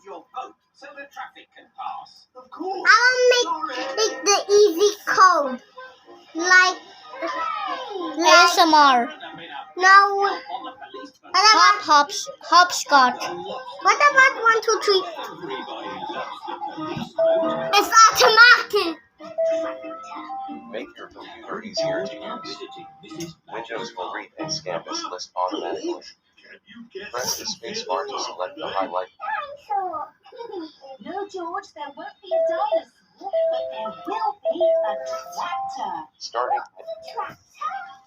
your boat so the traffic can pass. Of I course. will make the easy code. Like ASMR. no. On the police boat. Hopscotch. What about 1, 2, 3? Everybody loves the police boat. It's automatic. Make your computer easier to use. Windows will read and scan this list automatically. Press the spacebar to select the highlight. No, George, there won't be a dinosaur, but there will be a tractor. Starting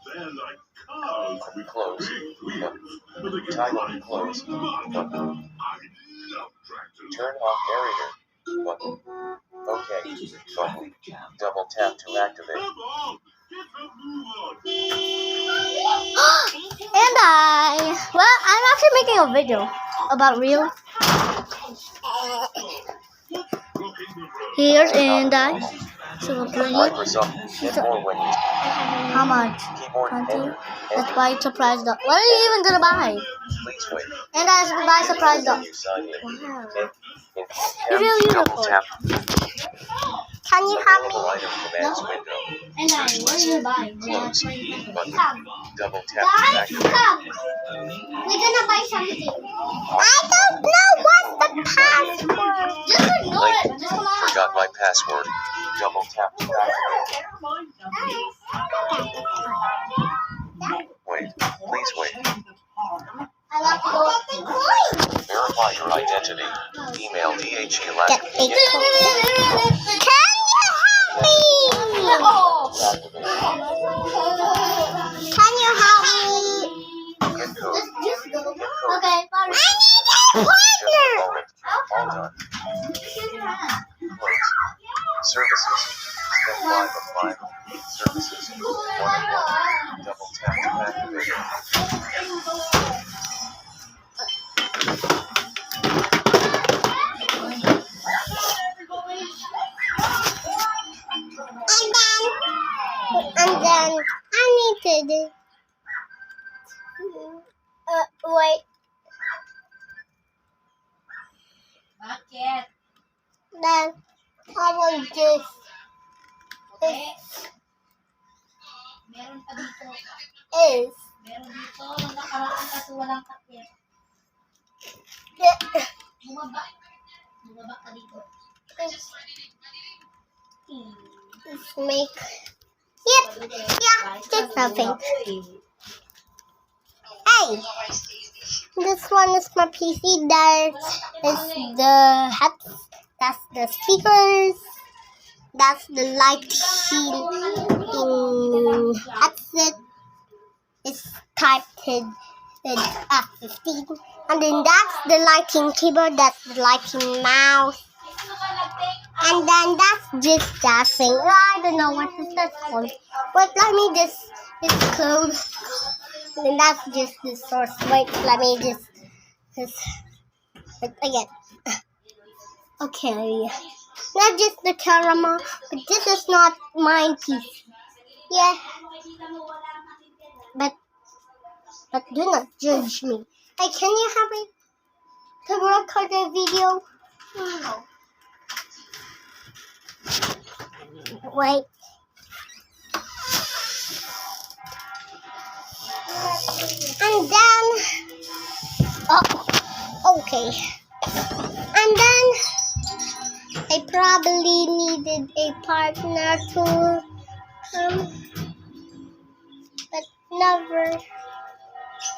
They're like cars with close. big Button. wheels. Title close. Button. I love tractors. Turn off narrator. Button. OK. Button. Double tap to activate. Come on, get a move on. And I'm actually making a video about real. Here's and I. So we'll play it. Microsoft. Get more when you How much? keyboard Enter. enter. Let's buy surprise dog. What are you even gonna buy? Please wait. And I should buy surprise dog. You sign in. Wow. In You're double beautiful. tap. Can you help me? Available item commands window. And I, what are you buying? Close. Button. Come. Double tap to Guys, activate. come. We're gonna buy something. I don't know what's the password. Just ignore Link. it. Just come on. Forgot my password. Double tap to activate. Never mind, W. Wait. Please wait. I love to get the coin. Verify your identity. Email DHE Get last. a coin. Can you help me? Activate. Can you help me? Get code. Just go. Get code. Okay, I fine. need a Just partner. a moment. All done. Close. Services. Step 5 of 5. Services. 1 of 1. Double tap to activate. And then I need to do. Wait. Bakit? Then I will just. Okay. Meron pa dito. Is. Meron dito. Nung nakaraan kasi walang kakit. Bumaba. Bumaba ka dito. Let's make. Yep. Yeah. Just nothing. Hey. This one is my PC. That is the heads. That's the speakers. That's the lighting headset. It's typed in F15. And then that's the lighting keyboard. That's the lighting mouse. And then that's just that thing. I don't know what is that called. But let me just close. And then that's just the source. Wait, let me just again. Okay. Not just the camera, but this is not my PC. Yeah. But do not judge me. Hey, can you help me to record a video? No. Wait. And then, okay. And then, I probably needed a partner to but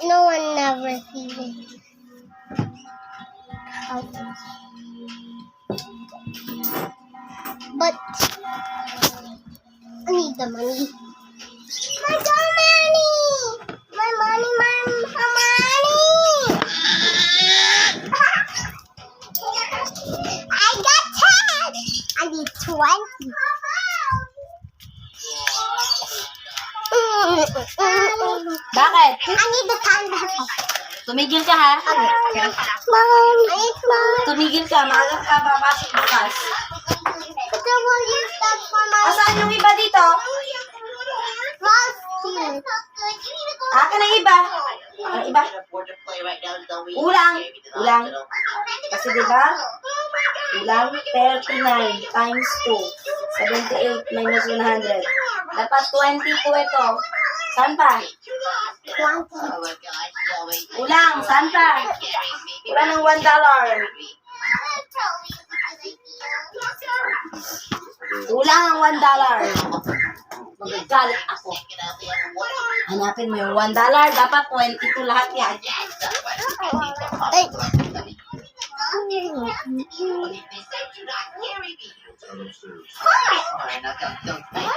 no one never even helped me. But I need the money. My money! My money, my money! I got 10! I need 20. Bakit? I need the time back. Tumigil ka ha? Mom, Mom. Tumigil ka. Maaga ka papasok bukas. But I will use that for my Asaan yung iba dito? last year. Akin ang iba. Ang iba? Kulang. Kulang. Kasi diba? Kulang 39 times 2. 78 minus 100. Dapat 22 ito. Saan pa? Kulang. Saan pa? Kulang ng $1. Kulang ang $1. Magagalit ako. Hanapin mo yung $1. Dapat 22 lahat yan. Ay, Upstairs.